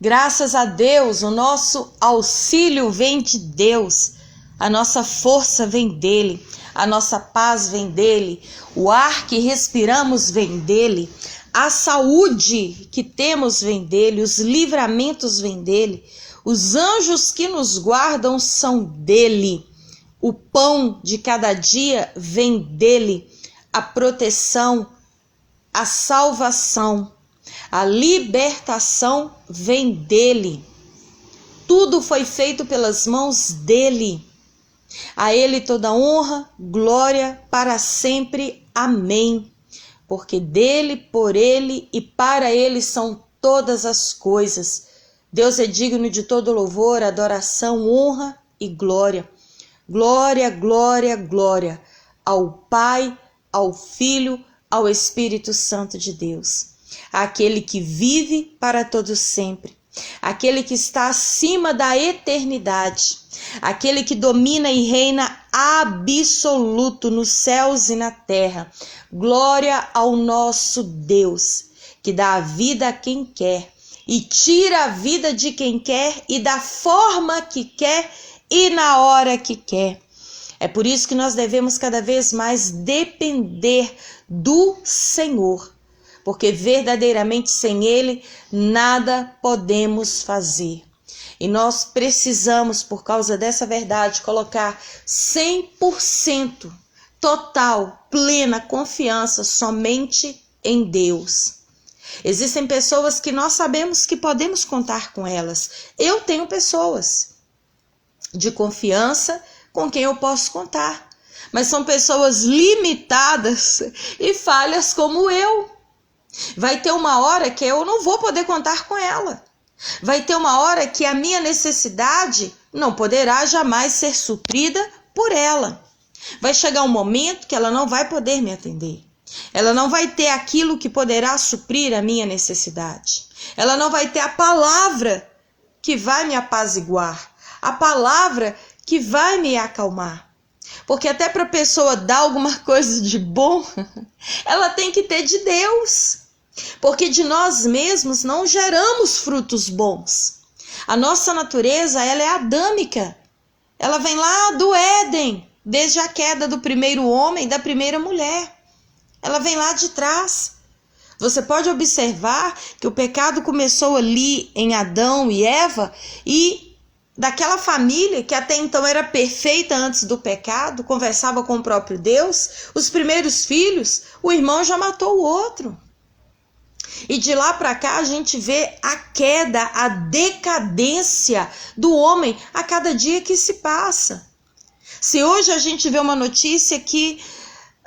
Graças a Deus, o nosso auxílio vem de Deus, a nossa força vem dele, a nossa paz vem dele, o ar que respiramos vem dele, a saúde que temos vem dele, os livramentos vêm dele, os anjos que nos guardam são dele, o pão de cada dia vem dele, a proteção, a salvação, a libertação vem dele. Tudo foi feito pelas mãos dele. A ele toda honra, glória para sempre. Amém. Porque dele, por ele e para ele são todas as coisas. Deus é digno de todo louvor, adoração, honra e glória. Glória, glória, glória ao Pai, ao Filho, ao Espírito Santo de Deus. Aquele que vive para todo sempre, aquele que está acima da eternidade, aquele que domina e reina absoluto nos céus e na terra. Glória ao nosso Deus, que dá a vida a quem quer e tira a vida de quem quer e da forma que quer e na hora que quer. É por isso que nós devemos cada vez mais depender do Senhor, porque verdadeiramente sem Ele nada podemos fazer. E nós precisamos, por causa dessa verdade, colocar 100%, total, plena confiança somente em Deus. Existem pessoas que nós sabemos que podemos contar com elas. Eu tenho pessoas de confiança com quem eu posso contar, mas são pessoas limitadas e falhas como eu. Vai ter uma hora que eu não vou poder contar com ela. Vai ter uma hora que a minha necessidade não poderá jamais ser suprida por ela. Vai chegar um momento que ela não vai poder me atender. Ela não vai ter aquilo que poderá suprir a minha necessidade. Ela não vai ter a palavra que vai me apaziguar, a palavra que vai me acalmar. Porque até para a pessoa dar alguma coisa de bom, ela tem que ter de Deus. Porque de nós mesmos não geramos frutos bons. A nossa natureza, ela é adâmica. Ela vem lá do Éden, desde a queda do primeiro homem, da primeira mulher. Ela vem lá de trás. Você pode observar que o pecado começou ali em Adão e Eva, e daquela família que até então era perfeita antes do pecado, conversava com o próprio Deus, os primeiros filhos, o irmão já matou o outro. E de lá para cá a gente vê a queda, a decadência do homem a cada dia que se passa. Se hoje a gente vê uma notícia que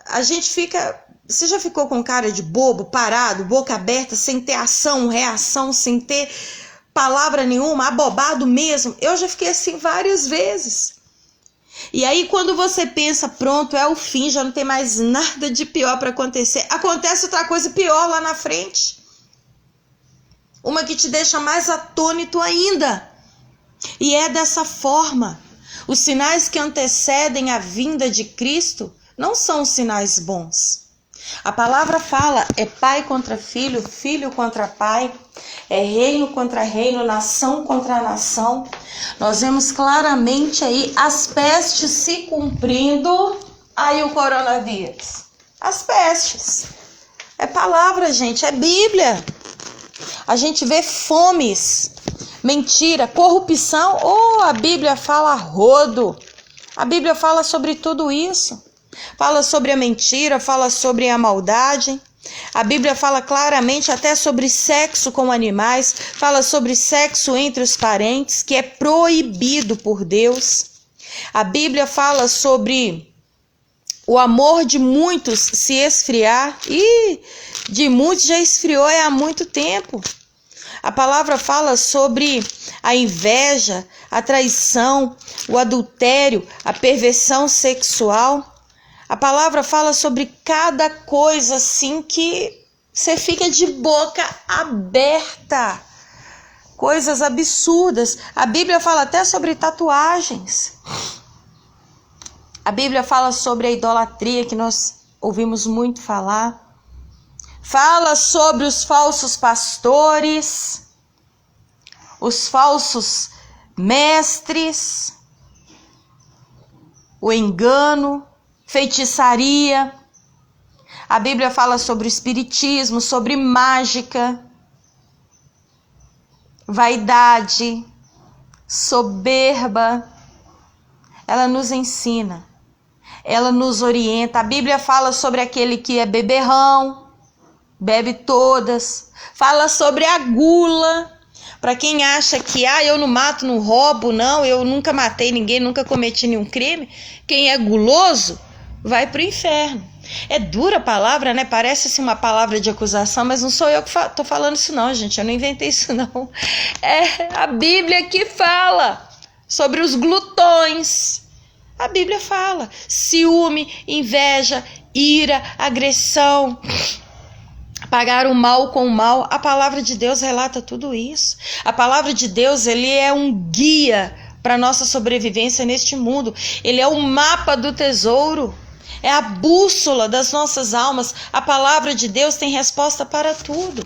a gente fica... Você já ficou com cara de bobo, parado, boca aberta, sem ter ação, reação, sem ter palavra nenhuma, abobado mesmo? Eu já fiquei assim várias vezes. E aí quando você pensa, pronto, é o fim, já não tem mais nada de pior para acontecer, acontece outra coisa pior lá na frente. Uma que te deixa mais atônito ainda. E é dessa forma. Os sinais que antecedem a vinda de Cristo não são sinais bons. A palavra fala, é pai contra filho, filho contra pai, é reino contra reino, nação contra nação. Nós vemos claramente aí as pestes se cumprindo, aí o coronavírus. As pestes. É palavra, gente, é Bíblia. A gente vê fomes, mentira, corrupção. A Bíblia fala rodo. A Bíblia fala sobre tudo isso. Fala sobre a mentira, fala sobre a maldade. A Bíblia fala claramente até sobre sexo com animais, fala sobre sexo entre os parentes, que é proibido por Deus. A Bíblia fala sobre o amor de muitos se esfriar, e de muitos já esfriou há muito tempo. A palavra fala sobre a inveja, a traição, o adultério, a perversão sexual. A palavra fala sobre cada coisa assim que você fica de boca aberta. Coisas absurdas. A Bíblia fala até sobre tatuagens. A Bíblia fala sobre a idolatria, que nós ouvimos muito falar. Fala sobre os falsos pastores. os falsos mestres, o engano, feitiçaria. A Bíblia fala sobre o espiritismo, sobre mágica, vaidade, soberba. Ela nos ensina, ela nos orienta. A Bíblia fala sobre aquele que é beberrão, bebe todas. Fala sobre a gula. Para quem acha que eu não mato, não roubo, não, eu nunca matei ninguém, nunca cometi nenhum crime. Quem é guloso vai para o inferno. É dura a palavra, né? Parece assim uma palavra de acusação, mas não sou eu que tô falando isso não, gente. Eu não inventei isso não. É a Bíblia que fala sobre os glutões. A Bíblia fala ciúme, inveja, ira, agressão, pagar o mal com o mal. A palavra de Deus relata tudo isso. A palavra de Deus, ele é um guia para nossa sobrevivência neste mundo. Ele é o mapa do tesouro. É a bússola das nossas almas. A palavra de Deus tem resposta para tudo.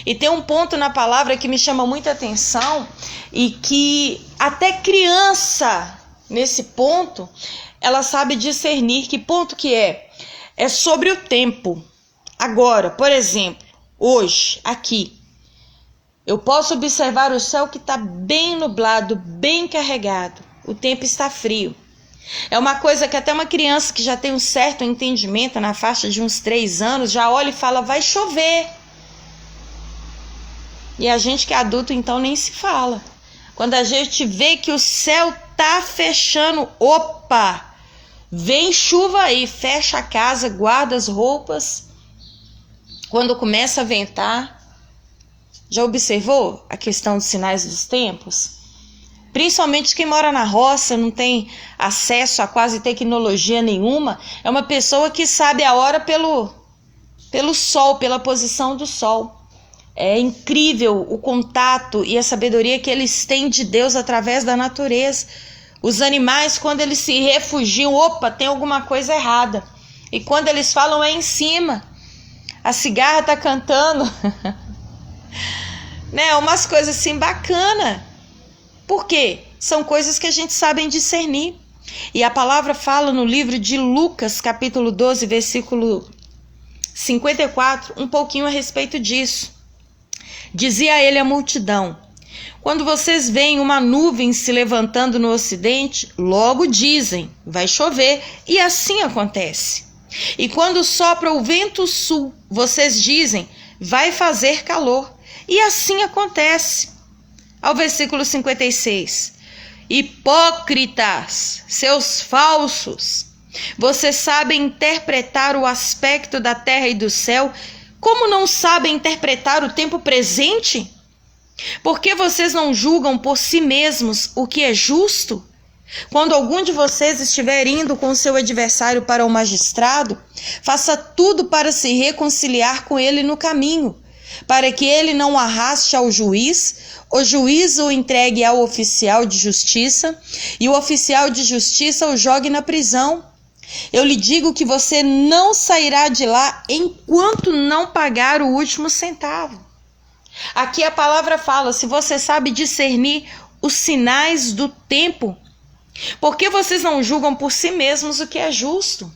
E tem um ponto na palavra que me chama muita atenção e que até criança, nesse ponto, ela sabe discernir. Que ponto que é? É sobre o tempo. Agora, por exemplo, hoje, aqui, eu posso observar o céu que está bem nublado, bem carregado. O tempo está frio. É uma coisa que até uma criança que já tem um certo entendimento, na faixa de uns 3 anos, já olha e fala, vai chover. E a gente que é adulto, então, nem se fala. Quando a gente vê que o céu tá fechando, opa, vem chuva aí, fecha a casa, guarda as roupas. Quando começa a ventar, já observou a questão dos sinais dos tempos? Principalmente quem mora na roça, não tem acesso a quase tecnologia nenhuma, é uma pessoa que sabe a hora pelo sol, pela posição do sol. É incrível o contato e a sabedoria que eles têm de Deus através da natureza. Os animais, quando eles se refugiam, opa, tem alguma coisa errada. E quando eles falam, é em cima. A cigarra tá cantando. Né? Umas coisas assim bacanas. Por quê? São coisas que a gente sabe discernir. E a palavra fala no livro de Lucas, capítulo 12, versículo 54, um pouquinho a respeito disso. Dizia a ele a multidão: quando vocês veem uma nuvem se levantando no ocidente, logo dizem, vai chover, e assim acontece. E quando sopra o vento sul, vocês dizem, vai fazer calor, e assim acontece. Ao versículo 56, hipócritas, seus falsos, vocês sabem interpretar o aspecto da terra e do céu, como não sabem interpretar o tempo presente? Por que vocês não julgam por si mesmos o que é justo? Quando algum de vocês estiver indo com seu adversário para o magistrado, faça tudo para se reconciliar com ele no caminho, para que ele não o arraste ao juiz, o juiz o entregue ao oficial de justiça e o oficial de justiça o jogue na prisão. Eu lhe digo que você não sairá de lá enquanto não pagar o último centavo. Aqui a palavra fala, se você sabe discernir os sinais do tempo, por que vocês não julgam por si mesmos o que é justo?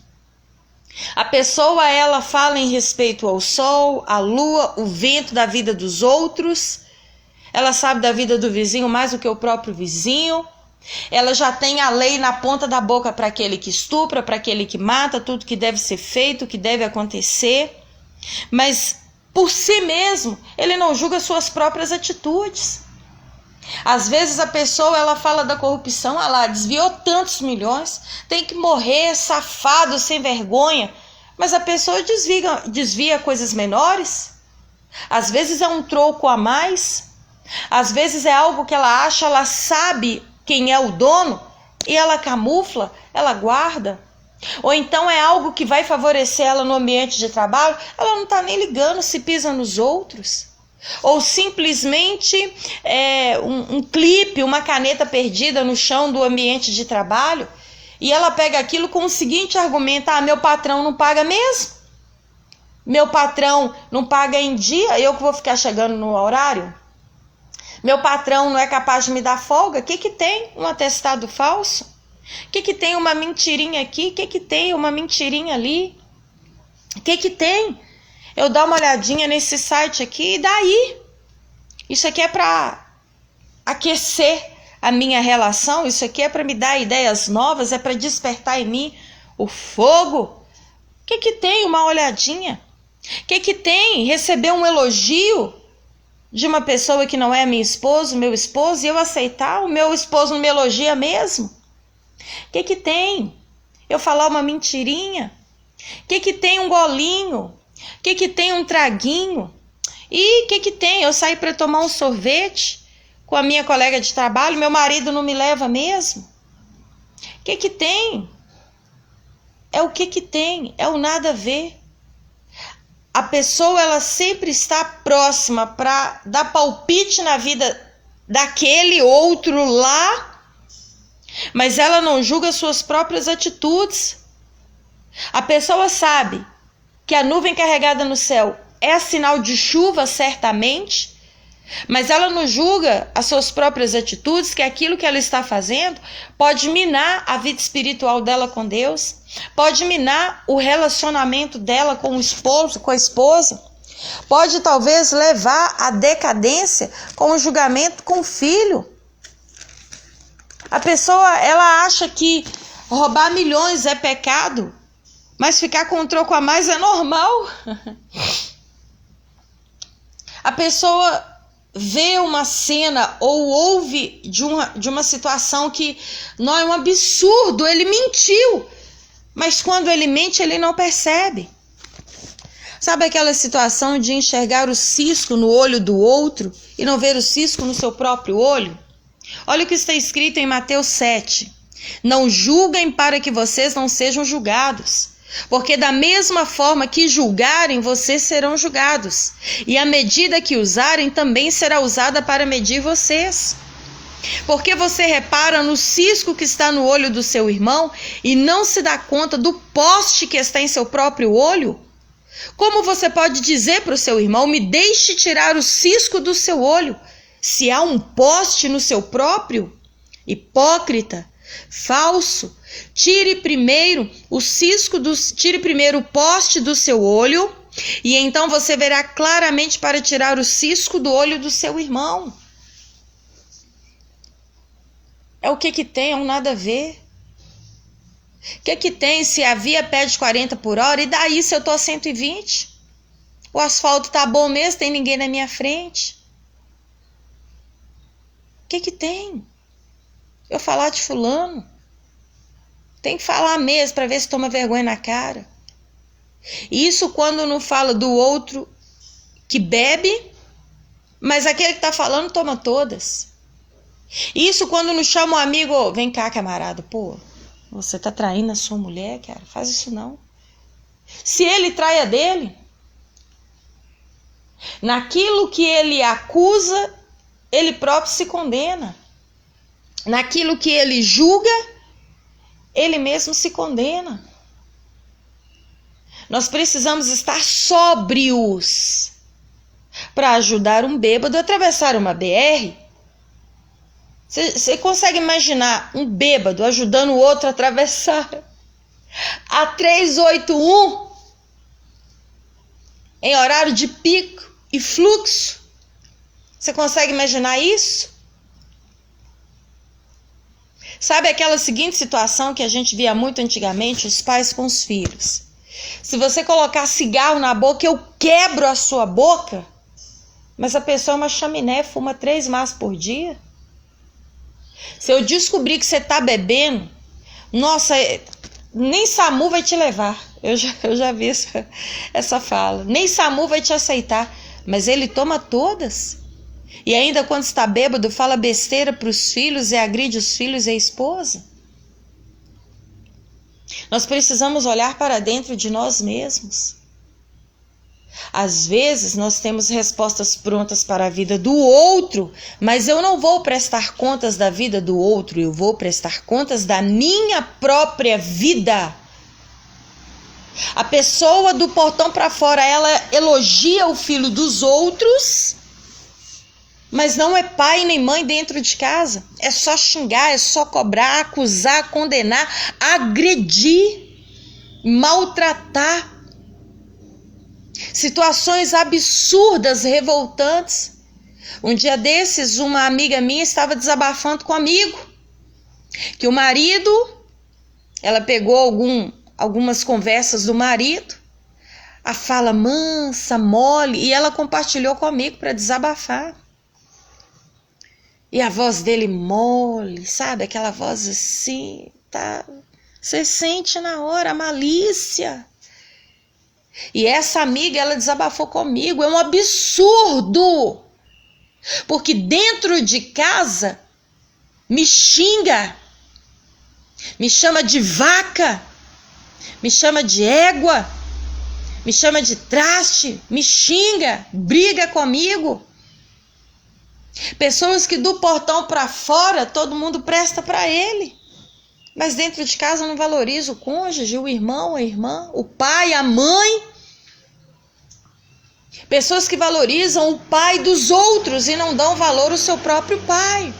A pessoa, ela fala em respeito ao sol, à lua, o vento da vida dos outros. Ela sabe da vida do vizinho mais do que o próprio vizinho. Ela já tem a lei na ponta da boca para aquele que estupra, para aquele que mata, tudo que deve ser feito, que deve acontecer. Mas por si mesmo, ele não julga suas próprias atitudes. Às vezes a pessoa, ela fala da corrupção, ela desviou tantos milhões, tem que morrer, safado, sem vergonha. Mas a pessoa desvia coisas menores. Às vezes é um troco a mais. Às vezes é algo que ela acha, ela sabe quem é o dono e ela camufla, ela guarda. Ou então é algo que vai favorecer ela no ambiente de trabalho, ela não está nem ligando se pisa nos outros. Ou simplesmente um clipe, uma caneta perdida no chão do ambiente de trabalho, e ela pega aquilo com o seguinte argumento: meu patrão não paga mesmo, meu patrão não paga em dia, eu que vou ficar chegando no horário. Meu patrão não é capaz de me dar folga? O que tem um atestado falso? O que tem uma mentirinha aqui? O que tem uma mentirinha ali? O que tem eu dar uma olhadinha nesse site aqui e daí? Isso aqui é para aquecer a minha relação? Isso aqui é para me dar ideias novas? É para despertar em mim o fogo? O que tem uma olhadinha? O que tem receber um elogio de uma pessoa que não é minha esposa, meu esposo, e eu aceitar? O meu esposo não me elogia mesmo? O que tem eu falar uma mentirinha? O que tem um golinho? O que tem um traguinho? E o que tem eu sair para tomar um sorvete com a minha colega de trabalho? Meu marido não me leva mesmo? O que tem? É o que tem, é o nada a ver. A pessoa, ela sempre está próxima para dar palpite na vida daquele outro lá, mas ela não julga suas próprias atitudes. A pessoa sabe que a nuvem carregada no céu é sinal de chuva, certamente, mas ela não julga as suas próprias atitudes, que aquilo que ela está fazendo pode minar a vida espiritual dela com Deus, pode minar o relacionamento dela com o esposo, com a esposa, pode talvez levar à decadência com o julgamento com o filho. A pessoa, ela acha que roubar milhões é pecado, mas ficar com um troco a mais é normal. A pessoa vê uma cena ou ouve de uma situação que não é um absurdo, ele mentiu, mas quando ele mente, ele não percebe. Sabe aquela situação de enxergar o cisco no olho do outro e não ver o cisco no seu próprio olho? Olha o que está escrito em Mateus 7. Não julguem para que vocês não sejam julgados, porque da mesma forma que julgarem, vocês serão julgados, e a medida que usarem também será usada para medir vocês. Porque você repara no cisco que está no olho do seu irmão e não se dá conta do poste que está em seu próprio olho? Como você pode dizer para o seu irmão: me deixe tirar o cisco do seu olho, se há um poste no seu próprio? Hipócrita, falso, tire primeiro o poste do seu olho, e então você verá claramente para tirar o cisco do olho do seu irmão. É o que tem, é um nada a ver. O que tem se a via pede 40 por hora, e daí se eu tô a 120? O asfalto tá bom mesmo, tem ninguém na minha frente. O que tem eu falar de fulano? Tem que falar mesmo para ver se toma vergonha na cara. Isso quando não fala do outro que bebe, mas aquele que tá falando toma todas. Isso quando não chama um amigo: oh, vem cá, camarada, pô, você tá traindo a sua mulher, cara, faz isso não. Se ele trai a dele, naquilo que ele acusa, ele próprio se condena. Naquilo que ele julga, ele mesmo se condena. Nós precisamos estar sóbrios para ajudar um bêbado a atravessar uma BR. Você consegue imaginar um bêbado ajudando o outro a atravessar a 381 em horário de pico e fluxo? Você consegue imaginar isso? Sabe aquela seguinte situação que a gente via muito antigamente, os pais com os filhos? Se você colocar cigarro na boca, eu quebro a sua boca. Mas a pessoa é uma chaminé, fuma 3 maços por dia. Se eu descobrir que você está bebendo, nossa, nem SAMU vai te levar. Eu já vi essa fala. Nem SAMU vai te aceitar. Mas ele toma todas. E ainda quando está bêbado, fala besteira para os filhos e agride os filhos e a esposa. Nós precisamos olhar para dentro de nós mesmos. Às vezes nós temos respostas prontas para a vida do outro, mas eu não vou prestar contas da vida do outro, eu vou prestar contas da minha própria vida. A pessoa do portão para fora, ela elogia o filho dos outros, Mas não é pai nem mãe dentro de casa. É só xingar, é só cobrar, acusar, condenar, agredir, maltratar. Situações absurdas, revoltantes. Um dia desses, uma amiga minha estava desabafando comigo que o marido, ela pegou algumas conversas do marido, a fala mansa, mole, e ela compartilhou comigo para desabafar. E a voz dele mole, sabe? Aquela voz assim, tá? Você sente na hora a malícia. E essa amiga, ela desabafou comigo. É um absurdo. Porque dentro de casa, me xinga. Me chama de vaca. Me chama de égua. Me chama de traste. Me xinga. Briga comigo. Pessoas que do portão para fora todo mundo presta para ele, mas dentro de casa não valoriza o cônjuge, o irmão, a irmã, o pai, a mãe. Pessoas que valorizam o pai dos outros e não dão valor ao seu próprio pai.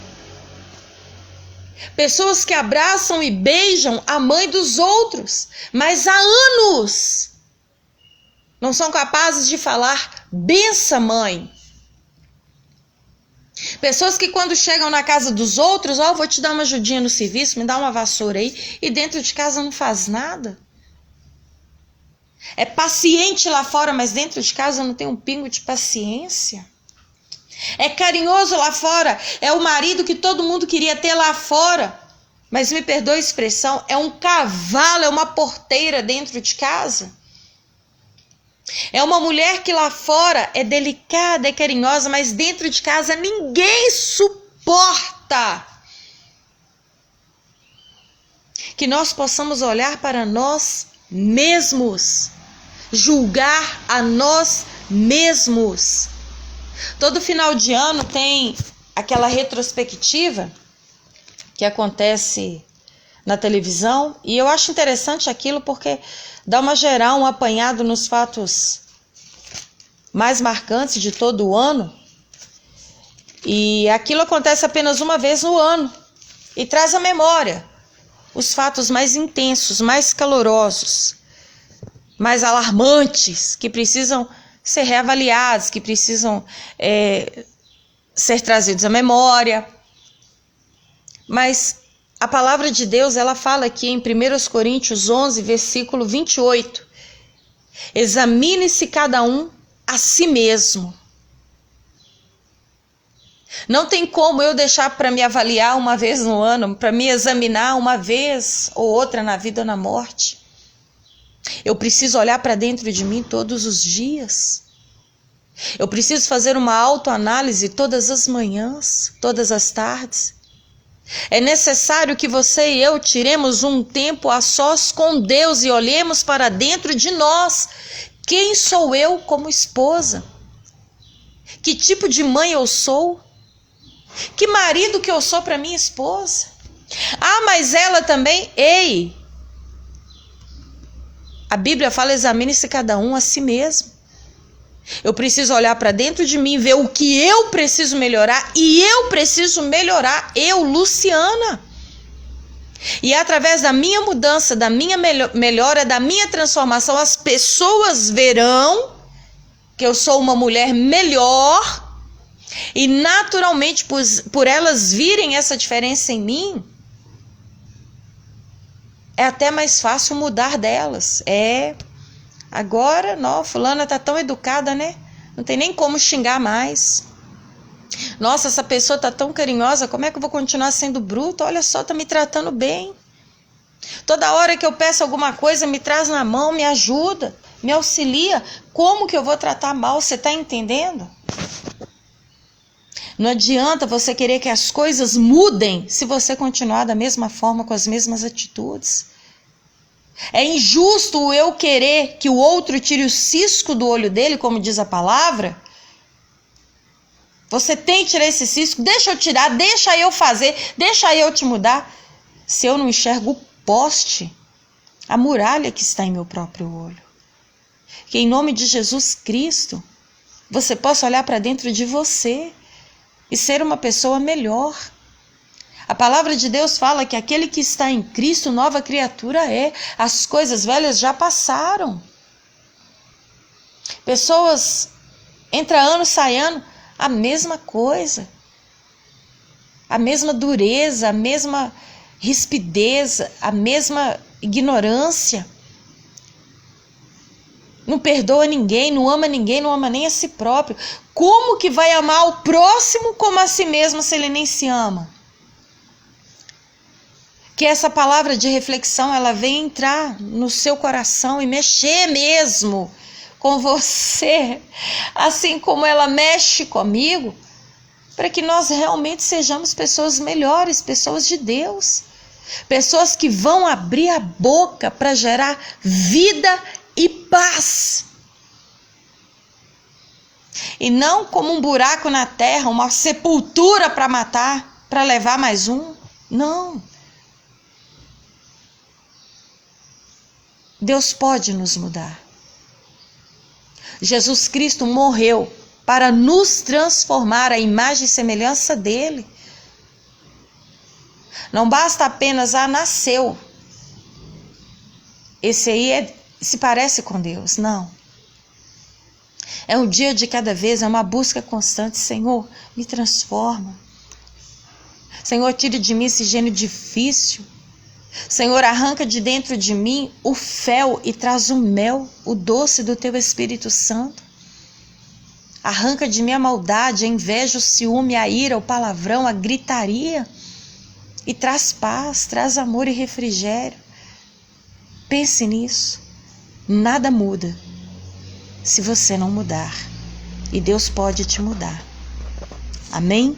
Pessoas que abraçam e beijam a mãe dos outros, mas há anos não são capazes de falar benção, mãe. Pessoas que quando chegam na casa dos outros, vou te dar uma ajudinha no serviço, me dá uma vassoura aí, e dentro de casa não faz nada. É paciente lá fora, mas dentro de casa não tem um pingo de paciência. É carinhoso lá fora, é o marido que todo mundo queria ter lá fora, mas me perdoe a expressão, é um cavalo, é uma porteira dentro de casa. É uma mulher que lá fora é delicada, é carinhosa, mas dentro de casa ninguém suporta. Que nós possamos olhar para nós mesmos, julgar a nós mesmos. Todo final de ano tem aquela retrospectiva que acontece na televisão, e eu acho interessante aquilo porque dá uma geral, um apanhado nos fatos mais marcantes de todo o ano, e aquilo acontece apenas uma vez no ano e traz à memória os fatos mais intensos, mais calorosos, mais alarmantes, que precisam ser reavaliados, que precisam ser trazidos à memória. Mas a palavra de Deus, ela fala aqui em 1 Coríntios 11, versículo 28. Examine-se cada um a si mesmo. Não tem como eu deixar para me avaliar uma vez no ano, para me examinar uma vez ou outra na vida ou na morte. Eu preciso olhar para dentro de mim todos os dias. Eu preciso fazer uma autoanálise todas as manhãs, todas as tardes. É necessário que você e eu tiremos um tempo a sós com Deus e olhemos para dentro de nós. Quem sou eu como esposa? Que tipo de mãe eu sou? Que marido que eu sou para minha esposa? Mas ela também? Ei! A Bíblia fala, examine-se cada um a si mesmo. Eu preciso olhar para dentro de mim, ver o que eu preciso melhorar, e eu preciso melhorar, eu, Luciana. E através da minha mudança, da minha melhora, da minha transformação, as pessoas verão que eu sou uma mulher melhor, e naturalmente, por elas virem essa diferença em mim, é até mais fácil mudar delas. Agora, não, fulana tá tão educada, né? Não tem nem como xingar mais. Nossa, essa pessoa tá tão carinhosa, como é que eu vou continuar sendo bruta? Olha só, tá me tratando bem. Toda hora que eu peço alguma coisa, me traz na mão, me ajuda, me auxilia. Como que eu vou tratar mal? Você tá entendendo? Não adianta você querer que as coisas mudem se você continuar da mesma forma, com as mesmas atitudes. É injusto eu querer que o outro tire o cisco do olho dele, como diz a palavra. Você tem que tirar esse cisco, deixa eu tirar, deixa eu fazer, deixa eu te mudar. Se eu não enxergo o poste, a muralha que está em meu próprio olho. Que em nome de Jesus Cristo, você possa olhar para dentro de você e ser uma pessoa melhor. A palavra de Deus fala que aquele que está em Cristo, nova criatura é. As coisas velhas já passaram. Pessoas, entra ano, sai ano, a mesma coisa. A mesma dureza, a mesma rispidez, a mesma ignorância. Não perdoa ninguém, não ama nem a si próprio. Como que vai amar o próximo como a si mesmo se ele nem se ama? Que essa palavra de reflexão, ela venha entrar no seu coração e mexer mesmo com você, assim como ela mexe comigo, para que nós realmente sejamos pessoas melhores, pessoas de Deus, pessoas que vão abrir a boca para gerar vida e paz. E não como um buraco na terra, uma sepultura para matar, para levar mais um. Não. Deus pode nos mudar. Jesus Cristo morreu para nos transformar à imagem e semelhança dele. Não basta apenas, nasceu. Esse aí se parece com Deus. Não. É um dia de cada vez, é uma busca constante. Senhor, me transforma. Senhor, tire de mim esse gênio difícil. Senhor, arranca de dentro de mim o fel e traz o mel, o doce do teu Espírito Santo. Arranca de mim a maldade, a inveja, o ciúme, a ira, o palavrão, a gritaria. E traz paz, traz amor e refrigério. Pense nisso. Nada muda se você não mudar. E Deus pode te mudar. Amém?